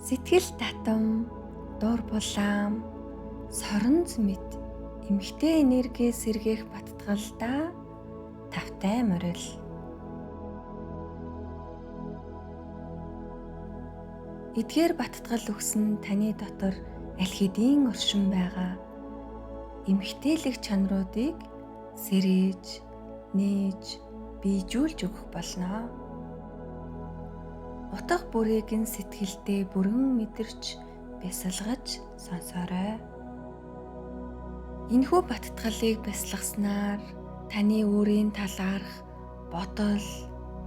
Сэтгэл татам, дур булаам, соронз мэд эмхтэй энерги сэргээх баттгалдаа тавтай морил. Эдгээр баттгал өгсөн таны дотор аль хэдийн оршин байгаа эмхтэйлэг чанаруудыг сэрэж, нээж, биежүүлж өгөх болно. Утга бүрийг нь сэтгэлдээ бүрэн мэдэрч, бясалгаж сонсоорой. Энэхүү баттгалыг бясалгаснаар таны өөрийн талаарх бодол,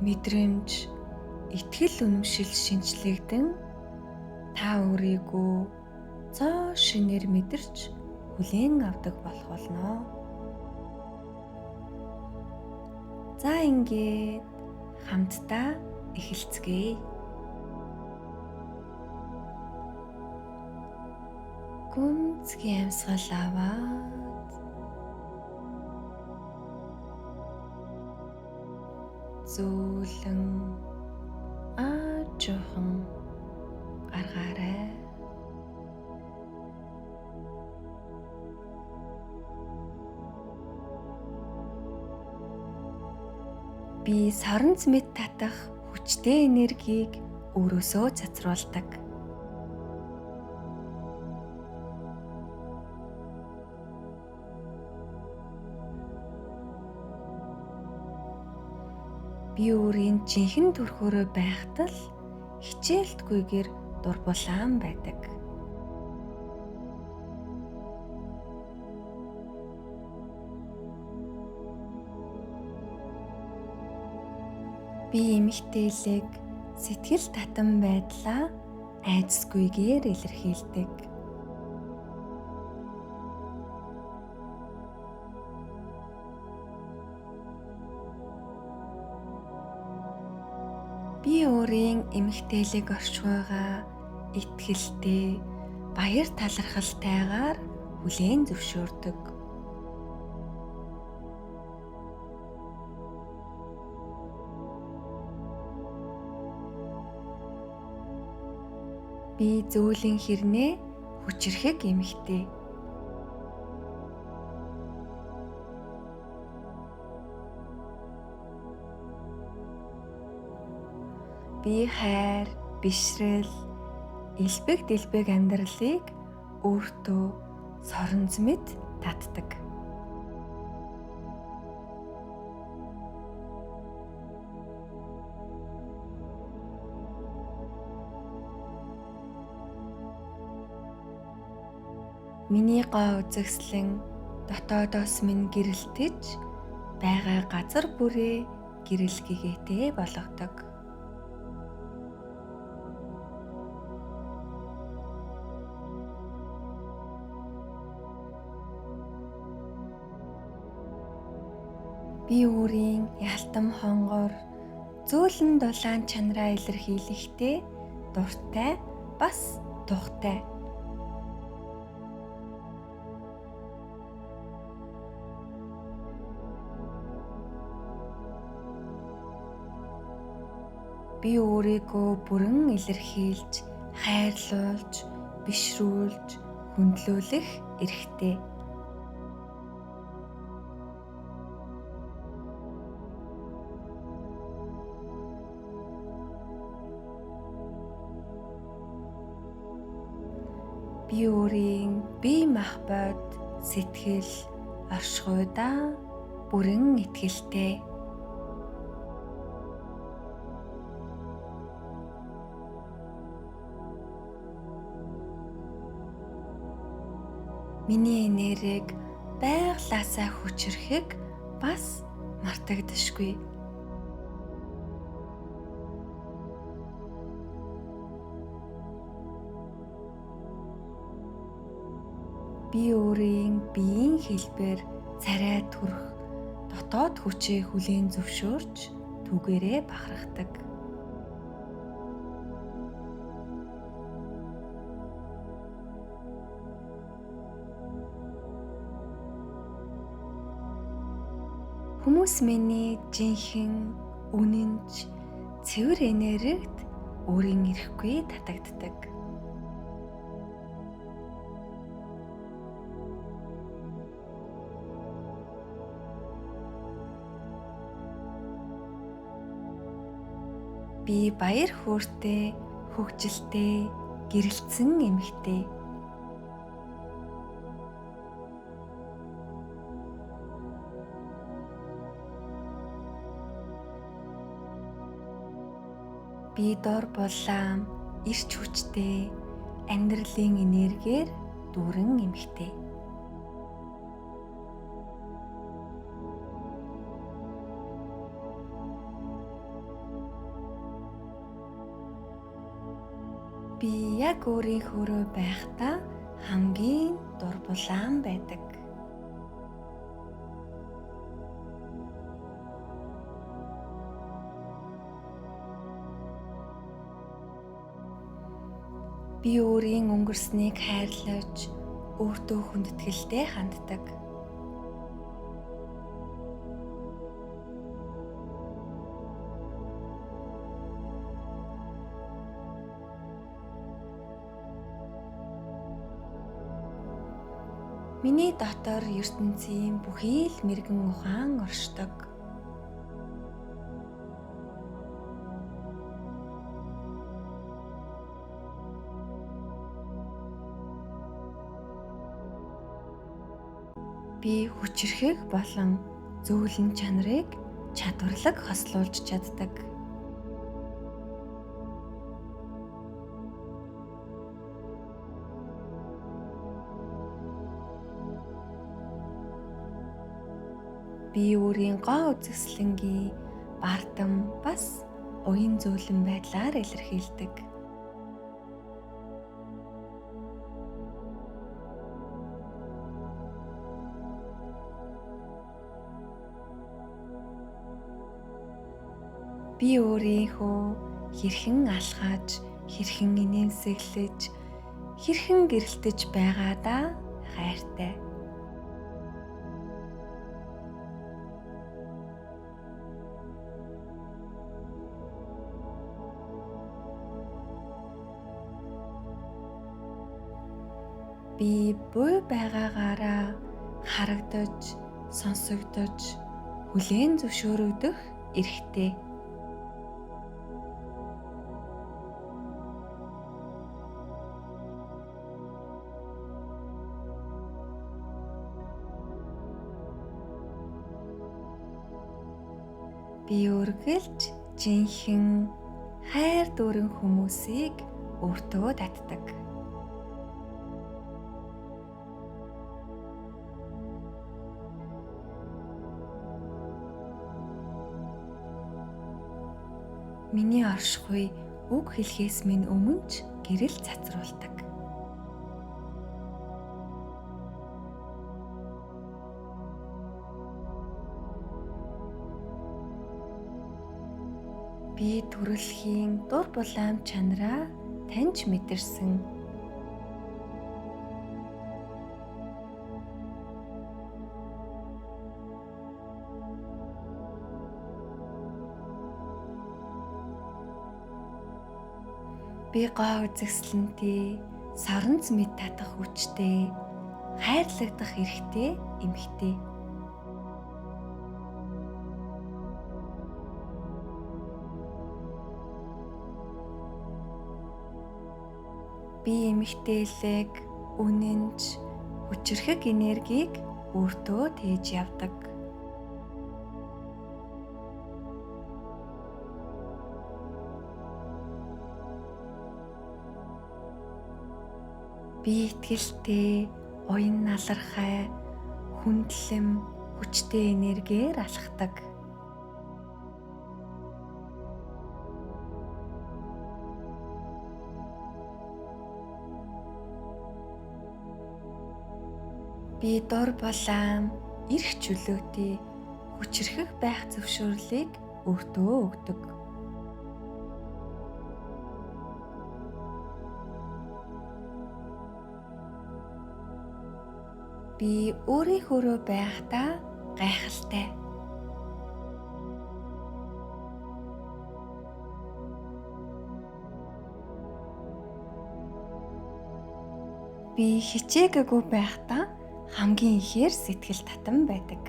мэдрэмж, итгэл үнэмшил шинчлэгдэн та өөрийгөө цоо шинээр мэдэрч хүлээн авдаг болох болно. За ингээд хамтдаа эхэлцгээе. Гүнзгий амьсгал аваад зөөлөн жоохон гаргаарай. Би соронз мэд татах хүчтэй энергийг өөрөөсөө цацруулдаг. Би өөрийн жинхэнэ төрхөөрөө байхдаа л хичээлтгүйгээр дур булаан байдаг. Би эмхтээлэг сэтгэл татам байдлаа айцсгүйгээр илэрхийлдэг. Би өөрийн эмхтээлэг оршихуйгаа итгэлтэй, баяр талархалтайгаар хүлээн зөвшөөрдөг. Би зөөлөн хэрнээ хүчрэхэг эмхтэй. Би хайр, бишрэл, элбэг дэлбэг амьдралыг өөртөө соронз мэд татдаг. Миний гоо үзэгслэн дотоодоос минь гэрэлтэж байгаа газар бүрээ гэрэл гэгээтэй болгодог. Би өөрийн ялтам хонгор, зөөлөн дулаан чанараа илэрхийлэхдээ дуртай бас тухтай. Би өөрийгөө бүрэн илэрхийлж, хайрлуулж, бишрүүлж, хүндлүүлэх эрхтэй. Би өөрийн бие махбод, сэтгэл, оршихуйдаа бүрэн итгэлтэй. Миний энергийг байглаасаа хүчрэхэг бас мартагдашгүй. Би өөрийн биеийн хэлбэр царай төрх дотоод хүчээ хүлээн зөвшөөрч түүгээрээ бахархдаг. Хүмүүс миний жинхэнэ, үнэнч, цэвэр энергид өөрийн ирэхгүй татагддаг. Би баяр хөөртэй, хөгжилтэй, гэрэлтсэн эмэгтэй. Би дор булаам, эрч хүчтэй, амьдралын энергиэр дүүрэн эмэгтэй. Би яг өөрийнхөөрөө байхдаа хамгийн дур булаан байдаг. Би өөрийн өнгөрснийг хайрлаж, өөртөө хүндэтгэлтэй ханддаг. Миний дотор ертөнцийн бүхий л мэргэн ухаан оршдог. Би хүчирхэг болон зөөлөн чанарыг чадварлаг хослуулж чаддаг. Би өөрийн гоо үзэсгэлэнгийн бардам бас уян зөөлөн байдлаар илэрхийлдэг. Би өөрийнхөө хэрхэн алхаж, хэрхэн инээмсэглэж, хэрхэн гэрэлтэж байгаадаа хайртай. Би буй байгаагаараа харагдаж, сонсогдож, хүлээн зөвшөөрөгдөх эрхтэй. Би үргэлж жинхэнэ хайр дүүрэн хүмүүсийг өөртөө татдаг. Миний оршихуй үг хэлхээс минь өмнө ч гэрэл цацруулдаг. Би төрөлхийн дур булаам чанараа таньж мэдэрсэн. Би гоо үзэсгэлэнтэй, соронц мэд татах хүчтэй, хайрлагдах эрхтэй эмэгтэй. Би эмэгтэйлэг, үнэнч, хүчирхэг энергийг өөртөө тээж явдаг. Би итгэлтэй, уян налархай, хүндлэм, хүчтэй энергиээр алхдаг. Би дур булаам, эрх чөлөөтэй, хүчирхэг байх зөвшөөрлийг өөртөө өгдөг. Би өөрийнхөөрөө байхдаа гайхалтай. Би хичээгээгүй байхдаа хамгийн ихээр сэтгэл татам байдаг.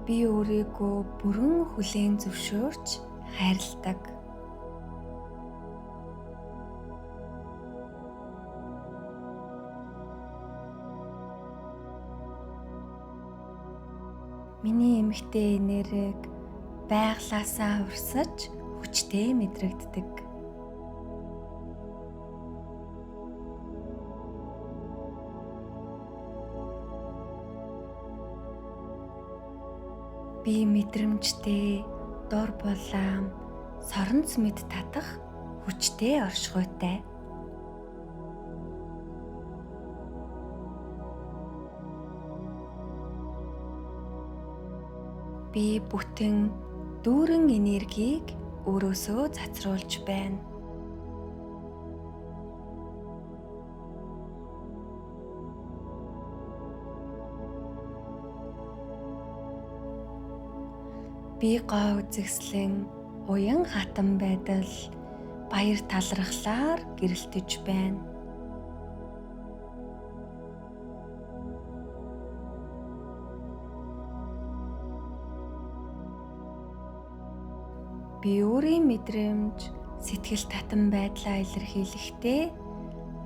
Би өөрийгөө бүрэн хүлээн зөвшөөрч хайрладаг. Миний эмэгтэй энерги байглаасаа урсаж хүчтэй мэдрэгддэг. Би мэдрэмжтэй, дур булаам, соронц мэд татах хүчтэй оршихуйтай. Би бүтэн дүүрэн энергийг өөрөөсөө цацруулж байна. Би гоо үзэсгэлэн уян хатан байдал баяр талархлаар гэрэлтэж байна. Би өөрийн мэдрэмж, сэтгэл татам байдлаа илэрхийлэхдээ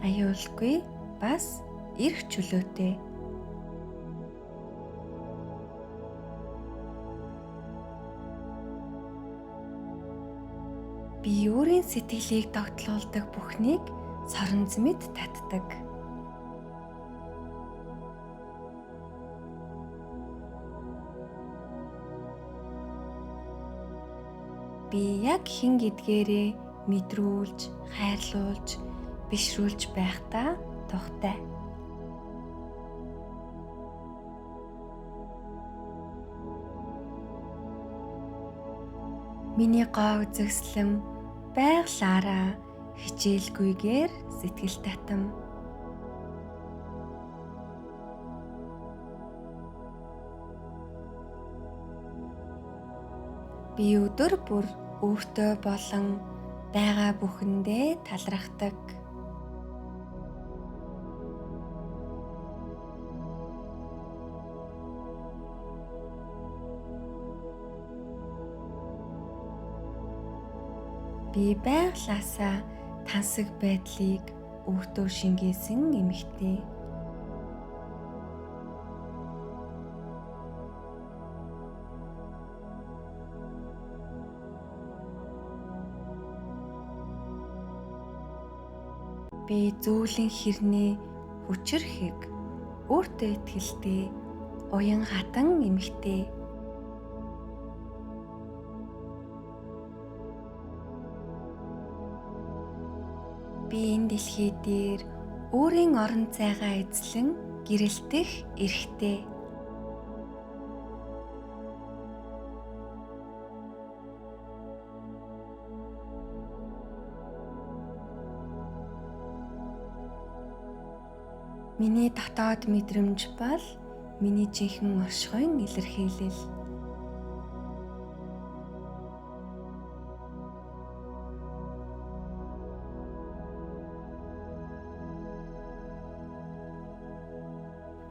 аюулгүй бас эрх чөлөөтэй. Би өөрийн сэтгэлийг тогтлуулдаг бүхнийг соронз мэд татдаг. Би яг хэн гэдгээрээ мэдрүүлж, хайрлуулж, бишрүүлж байхдаа тухтай. Миний гоо үзэсгэлэн байглаараа хичээлгүйгээр сэтгэл татам. Би өдөр бүр өөртөө болон байгаа бүхэндээ талархдаг. Би байглаасаа тансаг байдлыг өөртөө шингээсэн эмэгтэй. Би зөөлөн хэрнээ хүчрхэг, өөртөө итгэлтэй, уян хатан эмэгтэй. Би энэ дэлхий дээр өөрийн орон зайгаа эзлэн гэрэлтэх эрхтэй. Миний дотоод мэдрэмж бол миний жинхэнэ оршихуйн илэрхийлэл.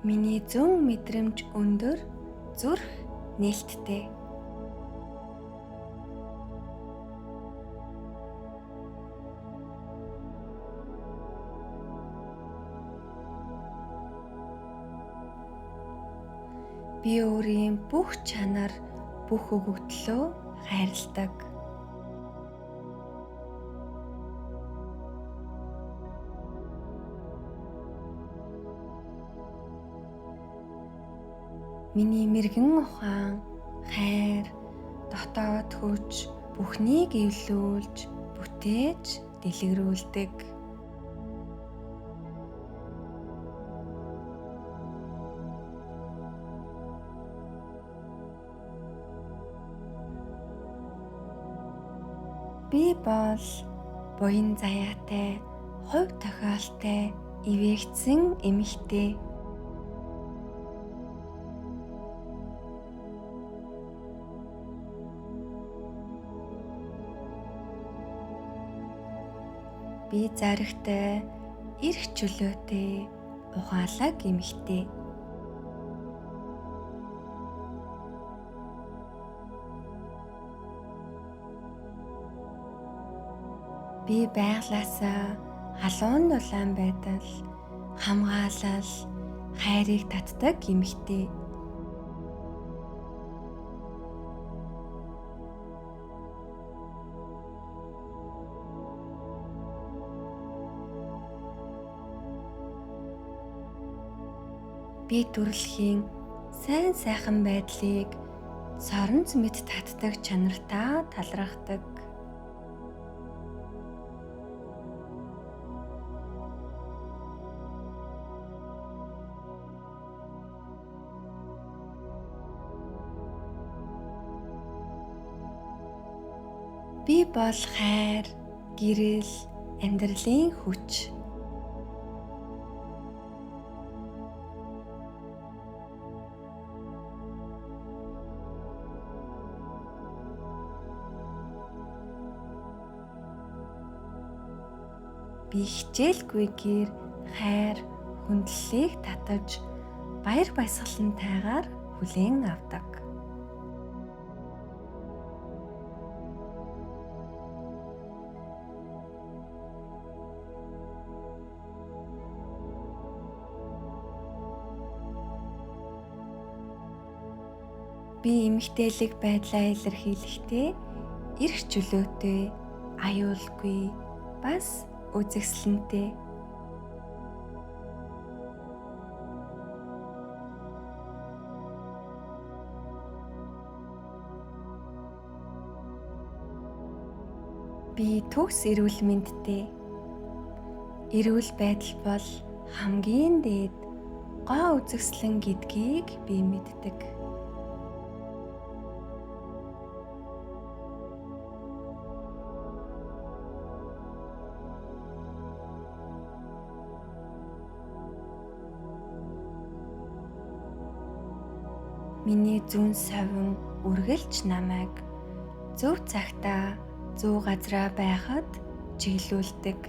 Миний зүүн мэдрэмж өндөр, зүрх нээлттэй. Би өөрийн бүх чанар, бүх өгөгдлөө хайрладаг. Миний мэргэн ухаан, хайр, дотоод хүч бүхнийг эвлүүлж, бүтээж, дэлгэрүүлдэг. Би бол буян заяатай, хувь тохиолтой, ивэгцэн эмэгтэй. Би заригтай, эрх чөлөөтэй, ухаалаг эмэгтэй. Би байглаасаа халуун дулаан байдал, хамгаалал, хайрыг татдаг эмэгтэй. Би дүрлэхийн сайн сайхан байдлыг соронз мэд татдаг чанартай талархдаг. Би бол хайр, гэрэл, амьдралын хүч. Би хичээлгүйгээр хайр, хүндлэлийг татаж, баяр баясгалантайгаар хүлээн авдаг. Би эмгтээлэг байдлаа илэрхийлэхдээ эрх чөлөөтэй, аюулгүй, бас үзэсгэлэнтэй. Би төгс эрүүл мэндтэй. Эрүүл байдал бол хамгийн дээд гоо үзэсгэлэн гэдгийг би мэддэг. Миний зүүн совин үргэлж намайг зөв цагтаа зөв газраа байхад чиглүүлдэг.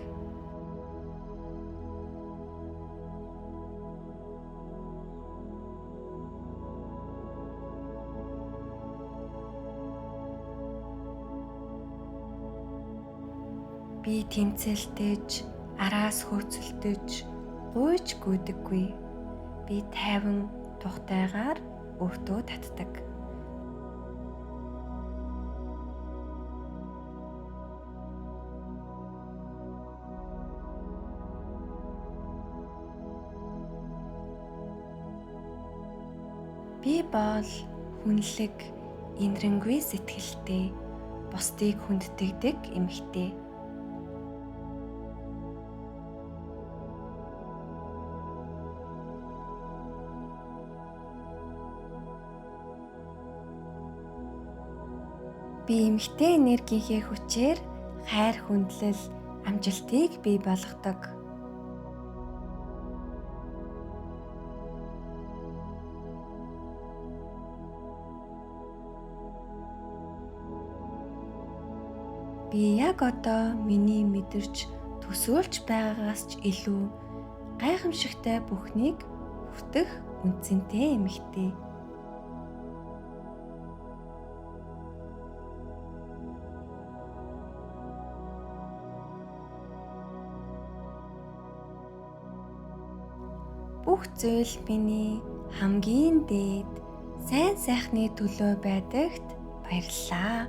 Би тэмцэлтэж, араас хөөцөлдөж, гуйж гүйдэггүй. Би тайван тухтайгаар өөртөө татдаг. Би бол хүнлэг, инрэнгүй сэтгэлтэй, бусдыг хүндэтгдэг эмэгтэй. Би эмэгтэй энергийнхээ хүчээр хайр, хүндлэл, амжилтыг бий болгодог. Би яг одоо миний мэдэрч төсөөлж байгаагаас ч илүү гайхамшигтай бүхнийг хүртэх үнцэнтэй эмэгтэй. Бүх зүйл миний хамгийн дээд сайн сайхны төлөө байдагт баярлалаа.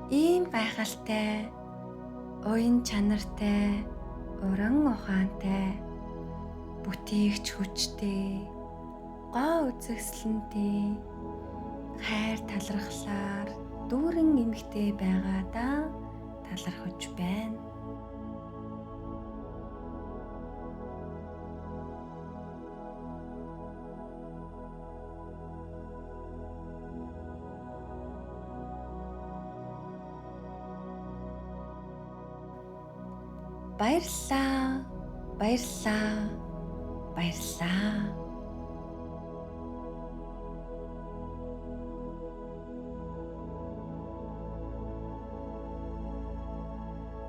Ийм гайхалтай, уян чанартай, уран ухаантай, бүтээгч хүчтэй, гоо үзэсгэлэнтэй, хайр талархлаар дүүрэн эмэгтэй байгаадаа талархаж байна. Баярлалаа, баярлалаа, баярлалаа.